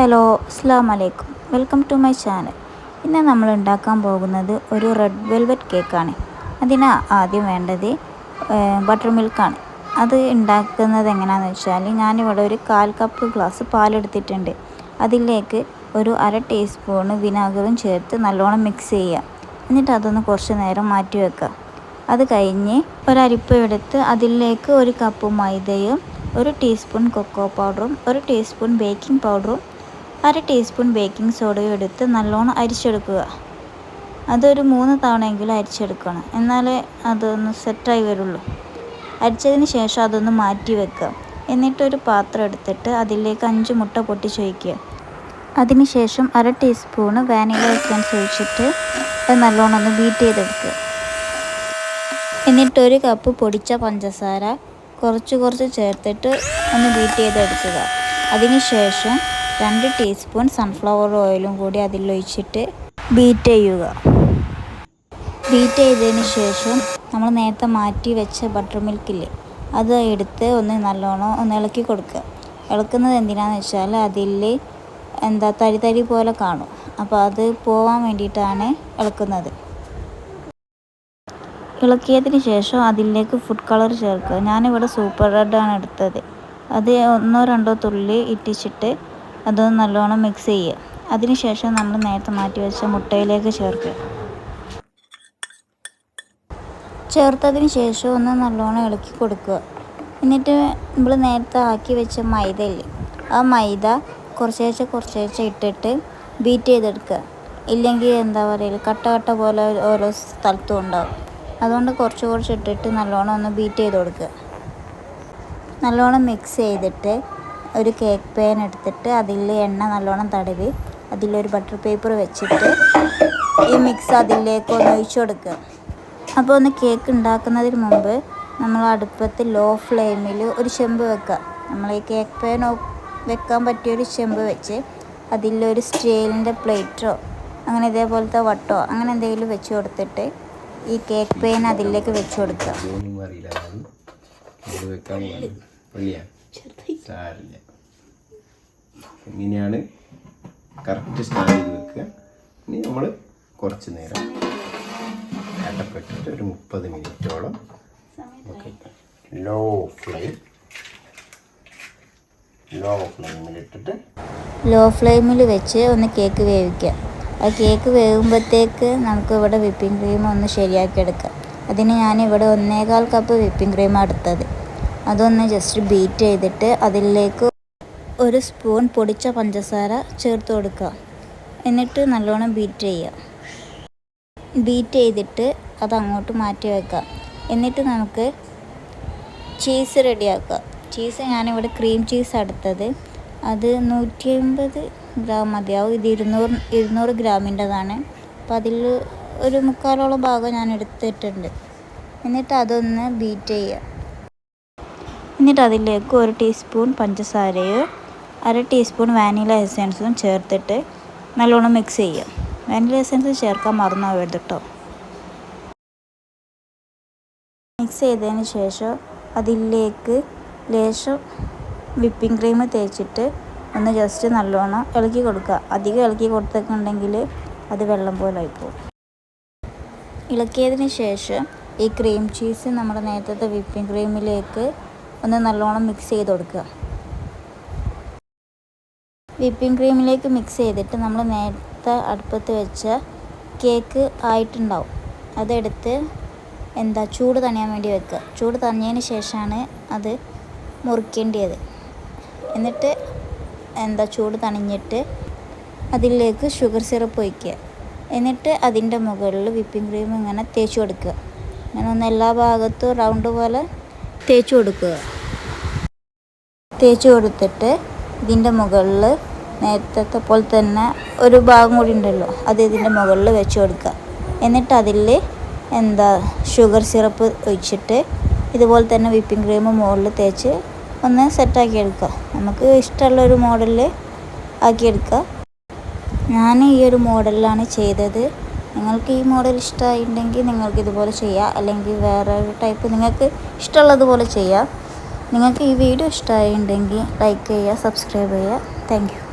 Hello, അസ്സലാമു അലൈക്കും. Welcome to my channel. ഇന്ന് നമ്മൾ ഉണ്ടാക്കാൻ പോകുന്നത് ഒരു റെഡ് വെൽവെറ്റ് കേക്കാണ്. അതിന് ആദ്യം വേണ്ടത് ബട്ടർ മിൽക്കാണ്. അത് ഉണ്ടാക്കുന്നത് എങ്ങനെയാണെന്ന് വെച്ചാൽ, ഞാനിവിടെ ഒരു 1/4 കപ്പ് ഗ്ലാസ് പാലെടുത്തിട്ടുണ്ട്. അതിലേക്ക് ഒരു 1/2 ടീസ്പൂണ് വിനാഗിറും ചേർത്ത് നല്ലോണം മിക്സ് ചെയ്യുക. എന്നിട്ട് അതൊന്ന് കുറച്ച് നേരം മാറ്റി വെക്കുക. അത് കഴിഞ്ഞ് ഒരരിപ്പ എടുത്ത് അതിലേക്ക് 1 കപ്പ് മൈദയും 1 ടീസ്പൂൺ കൊക്കോ പൗഡറും 1 ടീസ്പൂൺ ബേക്കിംഗ് പൗഡറും 1/2 ടീസ്പൂൺ ബേക്കിംഗ് സോഡയും എടുത്ത് നല്ലോണം അരിച്ചെടുക്കുക. അതൊരു 3 തവണയെങ്കിലും അരിച്ചെടുക്കണം, എന്നാലേ അതൊന്ന് സെറ്റായി വരുള്ളൂ. അരിച്ചതിന് ശേഷം അതൊന്ന് മാറ്റി വെക്കുക. എന്നിട്ടൊരു പാത്രം എടുത്തിട്ട് അതിലേക്ക് 5 മുട്ട പൊട്ടിച്ചൊഴിക്കുക. അതിന് ശേഷം 1/2 ടീസ്പൂണ് വാനില എസൻസ് ഒഴിച്ചിട്ട് അത് നല്ലോണം ഒന്ന് ബീറ്റ് ചെയ്തെടുക്കുക. എന്നിട്ട് 1 കപ്പ് പൊടിച്ച പഞ്ചസാര കുറച്ച് ചേർത്തിട്ട് ഒന്ന് ബീറ്റ് ചെയ്തെടുക്കുക. അതിന് ശേഷം 2 ടീസ്പൂൺ സൺഫ്ലവർ ഓയിലും കൂടി അതിലൊഴിച്ചിട്ട് ബീറ്റ് ചെയ്യുക. ബീറ്റ് ചെയ്തതിന് ശേഷം നമ്മൾ നേരത്തെ മാറ്റി വെച്ച ബട്ടർ മിൽക്കില്ലേ, അത് എടുത്ത് ഒന്ന് നല്ലോണം ഒന്ന് ഇളക്കി കൊടുക്കുക. ഇളക്കുന്നത് എന്തിനാണെന്ന് വെച്ചാൽ അതിൽ തരി പോലെ കാണും. അപ്പോൾ അത് പോവാൻ വേണ്ടിയിട്ടാണ് ഇളക്കുന്നത്. ഇളക്കിയതിന് ശേഷം അതിലേക്ക് ഫുഡ് കളർ ചേർക്കുക. ഞാനിവിടെ സൂപ്പർ റെഡാണ് എടുത്തത്. അത് 1-2 തുള്ളി ഇട്ടിച്ചിട്ട് അതൊന്ന് നല്ലോണം മിക്സ് ചെയ്യുക. അതിന് ശേഷം നമ്മൾ നേരത്തെ മാറ്റി വെച്ച മുട്ടയിലേക്ക് ചേർക്കുക. ചേർത്തതിന് ശേഷം ഒന്ന് നല്ലോണം ഇളക്കി കൊടുക്കുക. എന്നിട്ട് നമ്മൾ നേരത്തെ ആക്കി വെച്ച മൈദ ഇല്ലേ, ആ മൈദ കുറച്ചേശ്ശെ ഇട്ടിട്ട് ബീറ്റ് ചെയ്തെടുക്കുക. ഇല്ലെങ്കിൽ കട്ട പോലെ ഓരോ സ്ഥലത്തും ഉണ്ടാവും. അതുകൊണ്ട് കുറച്ച് ഇട്ടിട്ട് നല്ലോണം ഒന്ന് ബീറ്റ് ചെയ്ത് കൊടുക്കുക. നല്ലോണം മിക്സ് ചെയ്തിട്ട് ഒരു കേക്ക് പാൻ എടുത്തിട്ട് അതിൽ എണ്ണ നല്ലോണം തടവി അതിലൊരു ബട്ടർ പേപ്പർ വെച്ചിട്ട് ഈ മിക്സ് അതിലേക്ക് ഒന്ന് ഒഴിച്ചു കൊടുക്കുക. അപ്പോൾ ഒന്ന് കേക്ക് ഉണ്ടാക്കുന്നതിന് മുമ്പ് നമ്മൾ അടുപ്പത്ത് ലോ ഫ്ലെയിമിൽ ഒരു ചെമ്പ് വെക്കുക. നമ്മൾ ഈ കേക്ക് പാൻ വെക്കാൻ പറ്റിയൊരു ചെമ്പ് വെച്ച് അതിലൊരു സ്റ്റീലിൻ്റെ പ്ലേറ്റോ അങ്ങനെ ഇതേപോലത്തെ വട്ടോ അങ്ങനെ എന്തെങ്കിലും വെച്ച് കൊടുത്തിട്ട് ഈ കേക്ക് പാൻ അതിലേക്ക് വെച്ച് കൊടുക്കുക. ഇങ്ങനെയാണ് കറക്റ്റ് സ്റ്റാൻഡ് ചെയ്ത് വെക്കുക. ഇനി നമ്മൾ കുറച്ച് നേരം അടപ്പിട്ടിട്ട് ഒരു 30 മിനിറ്റോളം ലോ ഫ്ലെയിമിൽ വെച്ച് ഒന്ന് കേക്ക് വേവിക്കുക. ആ കേക്ക് വേകുമ്പോഴത്തേക്ക് നമുക്ക് ഇവിടെ വിപ്പിംഗ് ക്രീം ഒന്ന് ശരിയാക്കി എടുക്കാം. അതിന് ഞാനിവിടെ 1/4 കപ്പ് വിപ്പിംഗ് ക്രീമാണ് എടുത്തത്. അതൊന്ന് ജസ്റ്റ് ബീറ്റ് ചെയ്തിട്ട് അതിലേക്ക് 1 സ്പൂൺ പൊടിച്ച പഞ്ചസാര ചേർത്ത് കൊടുക്കുക. എന്നിട്ട് നല്ലോണം ബീറ്റ് ചെയ്യുക. ബീറ്റ് ചെയ്തിട്ട് അത് അങ്ങോട്ട് മാറ്റി വെക്കുക. എന്നിട്ട് നമുക്ക് ചീസ് റെഡിയാക്കുക. ചീസ് ഞാനിവിടെ ക്രീം ചീസ് എടുത്തത്. അത് 150 ഗ്രാം മതിയാവും. ഇത് 200 ഗ്രാമിൻ്റെതാണ്. അപ്പോൾ അതിൽ ഒരു 3/4 ഭാഗം ഞാൻ എടുത്തിട്ടുണ്ട്. എന്നിട്ട് അതൊന്ന് ബീറ്റ് ചെയ്യുക. എന്നിട്ട് അതിലേക്ക് 1 ടീസ്പൂൺ പഞ്ചസാരയോ 1/2 ടീസ്പൂൺ വാനില എസൻസും ചേർത്തിട്ട് നല്ലോണം മിക്സ് ചെയ്യുക. വാനില എസൻസ് ചേർക്കാൻ മറന്നു പോകരുത് കേട്ടോ. മിക്സ് ചെയ്തതിന് ശേഷം അതിലേക്ക് ലേശം വിപ്പിംഗ് ക്രീം തേച്ചിട്ട് ഒന്ന് ജസ്റ്റ് നല്ലോണം ഇളക്കി കൊടുക്കുക. അധികം ഇളക്കി കൊടുത്തിട്ടുണ്ടെങ്കിൽ അത് വെള്ളം പോലെ ആയിപ്പോവും. ഇളക്കിയതിന് ശേഷം ഈ ക്രീം ചീസ് നമ്മുടെ നേരത്തെ വിപ്പിംഗ് ക്രീമിലേക്ക് ഒന്ന് നല്ലോണം മിക്സ് ചെയ്ത് കൊടുക്കുക. വിപ്പിംഗ് ക്രീമിലേക്ക് മിക്സ് ചെയ്തിട്ട് നമ്മൾ നേരത്തെ അടുപ്പത്ത് വെച്ച കേക്ക് ആയിട്ടുണ്ടാവും. അതെടുത്ത് ചൂട് തണിയാൻ വേണ്ടി വെക്കുക. ചൂട് തണിഞ്ഞതിന് ശേഷമാണ് അത് മുറിക്കേണ്ടത്. എന്നിട്ട് ചൂട് തണിഞ്ഞിട്ട് അതിലേക്ക് ഷുഗർ സിറപ്പ് ഒഴിക്കുക. എന്നിട്ട് അതിൻ്റെ മുകളിൽ വിപ്പിംഗ് ക്രീം ഇങ്ങനെ തേച്ച് കൊടുക്കുക. അങ്ങനെ ഒന്ന് എല്ലാ ഭാഗത്തും റൗണ്ട് പോലെ തേച്ച് കൊടുക്കുക. തേച്ച് കൊടുത്തിട്ട് ഇതിൻ്റെ മുകളിൽ നേരത്തെ പോലെ തന്നെ ഒരു ഭാഗം കൂടി ഉണ്ടല്ലോ, അത് ഇതിൻ്റെ മുകളിൽ വെച്ച് കൊടുക്കുക. എന്നിട്ട് അതിൽ ഷുഗർ സിറപ്പ് ഒഴിച്ചിട്ട് ഇതുപോലെ തന്നെ വിപ്പിംഗ് ക്രീം മുകളിൽ തേച്ച് ഒന്ന് സെറ്റാക്കി എടുക്കുക. നമുക്ക് ഇഷ്ടമുള്ളൊരു മോഡലിൽ ആക്കിയെടുക്കുക. ഞാൻ ഈ ഒരു മോഡലിലാണ് ചെയ്തത്. നിങ്ങൾക്ക് ഈ മോഡൽ ഇഷ്ടമായിട്ടുണ്ടെങ്കിൽ നിങ്ങൾക്ക് ഇതുപോലെ ചെയ്യാം, അല്ലെങ്കിൽ വേറെ ഒരു ടൈപ്പ് നിങ്ങൾക്ക് ഇഷ്ടമുള്ളതുപോലെ ചെയ്യാം. നിങ്ങൾക്ക് ഈ വീഡിയോ ഇഷ്ടമായിട്ടുണ്ടെങ്കിൽ ലൈക്ക് ചെയ്യുക, സബ്സ്ക്രൈബ് ചെയ്യുക. Thank you.